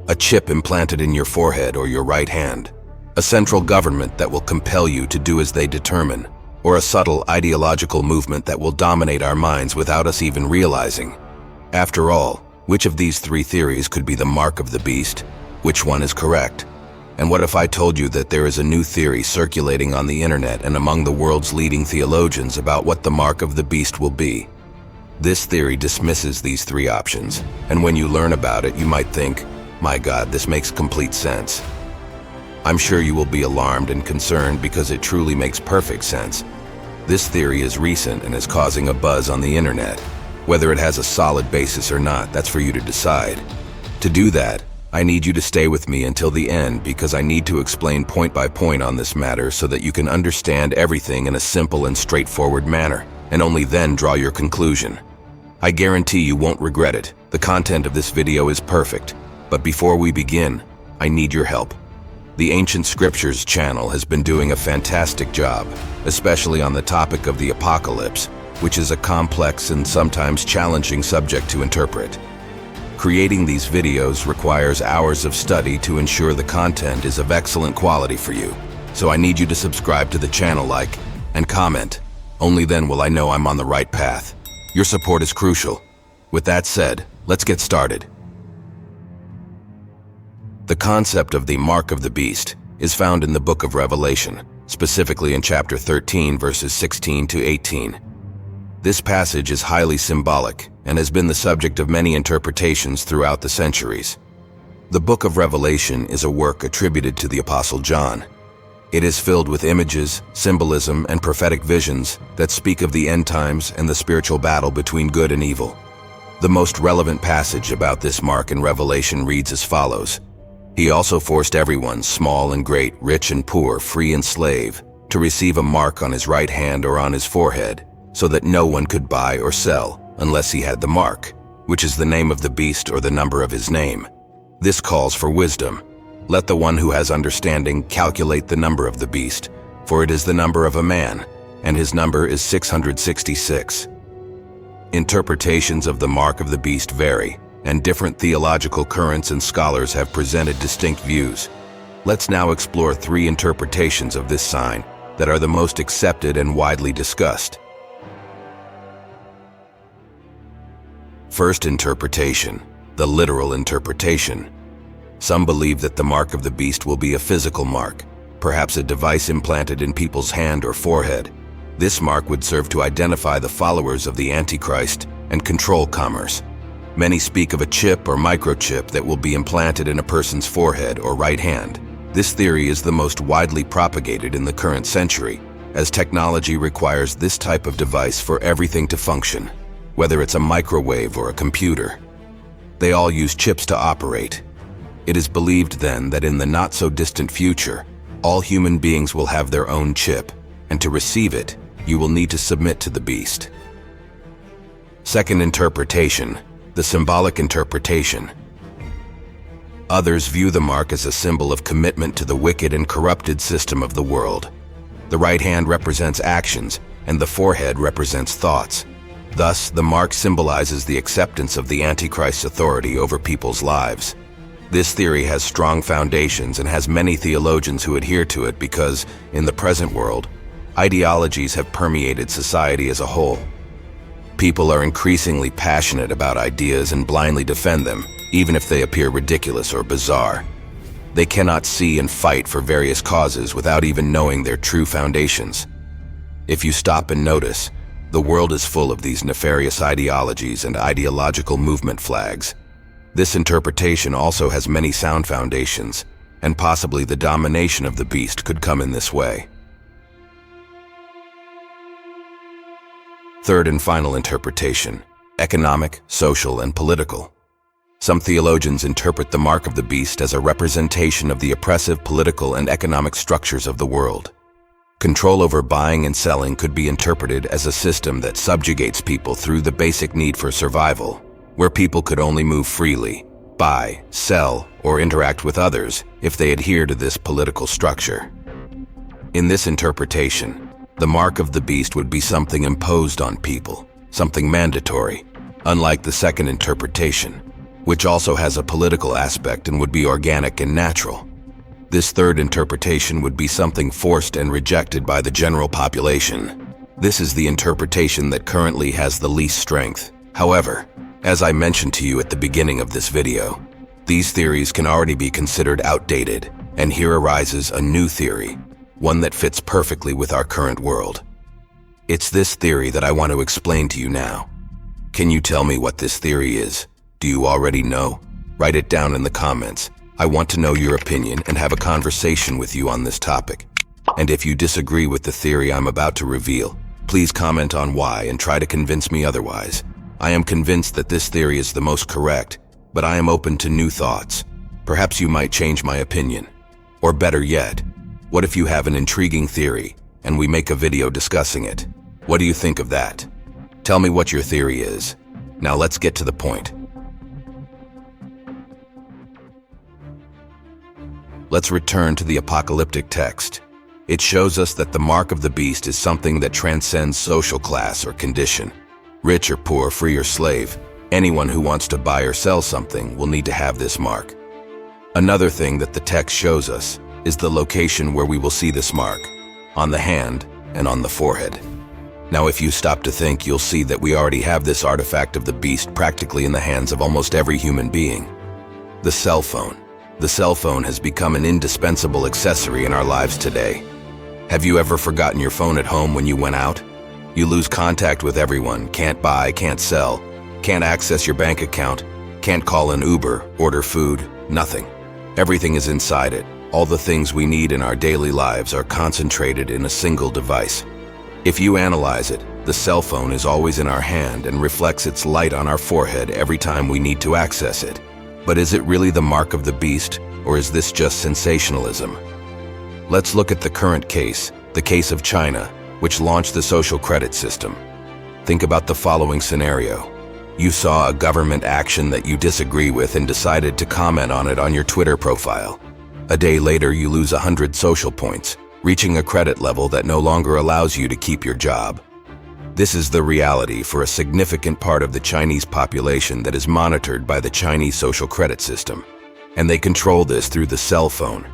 a chip implanted in your forehead or your right hand, a central government that will compel you to do as they determine, or a subtle ideological movement that will dominate our minds without us even realizing. After all, which of these three theories could be the mark of the beast? Which one is correct? And what if I told you that there is a new theory circulating on the internet and among the world's leading theologians about what the mark of the beast will be? This theory dismisses these three options, and when you learn about it, you might think, my God, this makes complete sense. I'm sure you will be alarmed and concerned because it truly makes perfect sense. This theory is recent and is causing a buzz on the internet. Whether it has a solid basis or not, that's for you to decide. To do that, I need you to stay with me until the end because I need to explain point by point on this matter so that you can understand everything in a simple and straightforward manner, and only then draw your conclusion. I guarantee you won't regret it. The content of this video is perfect, but before we begin, I need your help. The Ancient Scriptures channel has been doing a fantastic job, especially on the topic of the apocalypse, which is a complex and sometimes challenging subject to interpret. Creating these videos requires hours of study to ensure the content is of excellent quality for you. So I need you to subscribe to the channel, like, and comment. Only then will I know I'm on the right path. Your support is crucial. With that said, let's get started. The concept of the mark of the beast is found in the book of Revelation, specifically in chapter 13, verses 16 to 18. This passage is highly symbolic and has been the subject of many interpretations throughout the centuries. The book of Revelation is a work attributed to the Apostle John. It is filled with images, symbolism, and prophetic visions that speak of the end times and the spiritual battle between good and evil. The most relevant passage about this mark in Revelation reads as follows: He also forced everyone, small and great, rich and poor, free and slave, to receive a mark on his right hand or on his forehead, so that no one could buy or sell unless he had the mark, which is the name of the beast or the number of his name. This calls for wisdom. Let the one who has understanding calculate the number of the beast, for it is the number of a man, and his number is 666. Interpretations of the mark of the beast vary, and different theological currents and scholars have presented distinct views. Let's now explore three interpretations of this sign that are the most accepted and widely discussed. First interpretation, the literal interpretation. Some believe that the mark of the beast will be a physical mark, perhaps a device implanted in people's hand or forehead. This mark would serve to identify the followers of the Antichrist and control commerce. Many speak of a chip or microchip that will be implanted in a person's forehead or right hand. This theory is the most widely propagated in the current century, as technology requires this type of device for everything to function, whether it's a microwave or a computer. They all use chips to operate. It is believed then that in the not-so-distant future, all human beings will have their own chip, and to receive it, you will need to submit to the beast. Second interpretation, the symbolic interpretation. Others view the mark as a symbol of commitment to the wicked and corrupted system of the world. The right hand represents actions, and the forehead represents thoughts. Thus, the mark symbolizes the acceptance of the Antichrist's authority over people's lives. This theory has strong foundations and has many theologians who adhere to it because, in the present world, ideologies have permeated society as a whole. People are increasingly passionate about ideas and blindly defend them, even if they appear ridiculous or bizarre. They cannot see and fight for various causes without even knowing their true foundations. If you stop and notice, the world is full of these nefarious ideologies and ideological movement flags. This interpretation also has many sound foundations, and possibly the domination of the beast could come in this way. Third and final interpretation, economic, social, and political. Some theologians interpret the mark of the beast as a representation of the oppressive political and economic structures of the world. Control over buying and selling could be interpreted as a system that subjugates people through the basic need for survival, where people could only move freely, buy, sell, or interact with others if they adhere to this political structure. In this interpretation, the mark of the beast would be something imposed on people, something mandatory, unlike the second interpretation. which also has a political aspect and would be organic and natural. This third interpretation would be something forced and rejected by the general population. This is the interpretation that currently has the least strength. However, as I mentioned to you at the beginning of this video, these theories can already be considered outdated, and here arises a new theory, one that fits perfectly with our current world. It's this theory that I want to explain to you now. Can you tell me what this theory is? Do you already know? Write it down in the comments. I want to know your opinion and have a conversation with you on this topic. And if you disagree with the theory I'm about to reveal, please comment on why and try to convince me otherwise. I am convinced that this theory is the most correct, but I am open to new thoughts. Perhaps you might change my opinion. Or better yet, what if you have an intriguing theory and we make a video discussing it? What do you think of that? Tell me what your theory is. Now let's get to the point. Let's return to the apocalyptic text. It shows us that the mark of the beast is something that transcends social class or condition. Rich or poor, free or slave, anyone who wants to buy or sell something will need to have this mark. Another thing that the text shows us is the location where we will see this mark, on the hand and on the forehead. Now if you stop to think, you'll see that we already have this artifact of the beast practically in the hands of almost every human being. The cell phone. The cell phone has become an indispensable accessory in our lives today. Have you ever forgotten your phone at home when you went out? You lose contact with everyone, can't buy, can't sell, can't access your bank account, can't call an Uber, order food, nothing. Everything is inside it. All the things we need in our daily lives are concentrated in a single device. If you analyze it, the cell phone is always in our hand and reflects its light on our forehead every time we need to access it. But is it really the mark of the beast, or is this just sensationalism? Let's look at the current case, the case of China, which launched the social credit system. Think about the following scenario. You saw a government action that you disagree with and decided to comment on it on your Twitter profile. A day later, you lose 100 social points, reaching a credit level that no longer allows you to keep your job. This is the reality for a significant part of the Chinese population that is monitored by the Chinese social credit system, and they control this through the cell phone.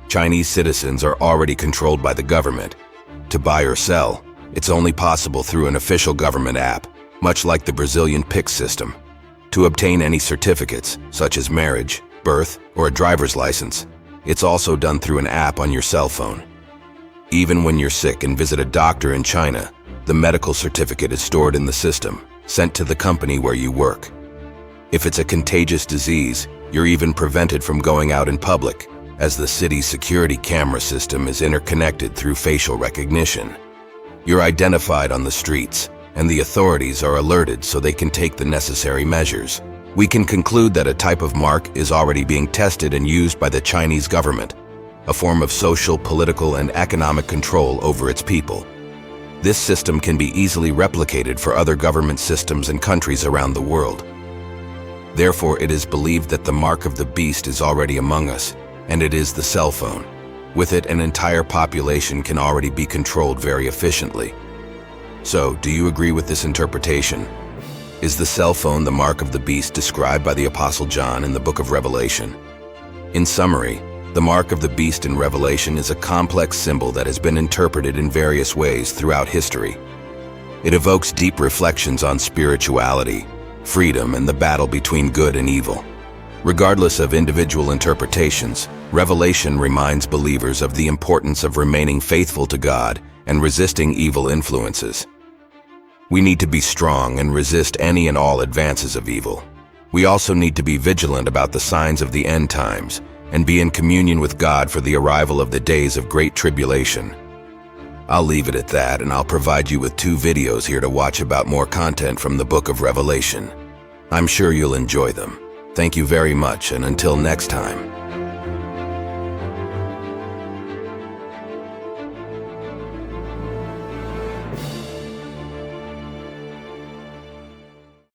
Chinese citizens are already controlled by the government. To buy or sell, it's only possible through an official government app, much like the Brazilian Pix system. To obtain any certificates, such as marriage, birth, or a driver's license, it's also done through an app on your cell phone. Even when you're sick and visit a doctor in China, the medical certificate is stored in the system, sent to the company where you work. If it's a contagious disease, you're even prevented from going out in public, as the city's security camera system is interconnected through facial recognition. You're identified on the streets, and the authorities are alerted so they can take the necessary measures. We can conclude that a type of mark is already being tested and used by the Chinese government, a form of social, political, and economic control over its people. This system can be easily replicated for other government systems and countries around the world. Therefore, it is believed that the mark of the beast is already among us, and it is the cell phone. With it, an entire population can already be controlled very efficiently. So, do you agree with this interpretation? Is the cell phone the mark of the beast described by the Apostle John in the book of Revelation? In summary, the mark of the beast in Revelation is a complex symbol that has been interpreted in various ways throughout history. It evokes deep reflections on spirituality, freedom, and the battle between good and evil. Regardless of individual interpretations, Revelation reminds believers of the importance of remaining faithful to God and resisting evil influences. We need to be strong and resist any and all advances of evil. We also need to be vigilant about the signs of the end times and be in communion with God for the arrival of the days of great tribulation. I'll leave it at that, and I'll provide you with 2 videos here to watch about more content from the book of Revelation. I'm sure you'll enjoy them. Thank you very much, and until next time.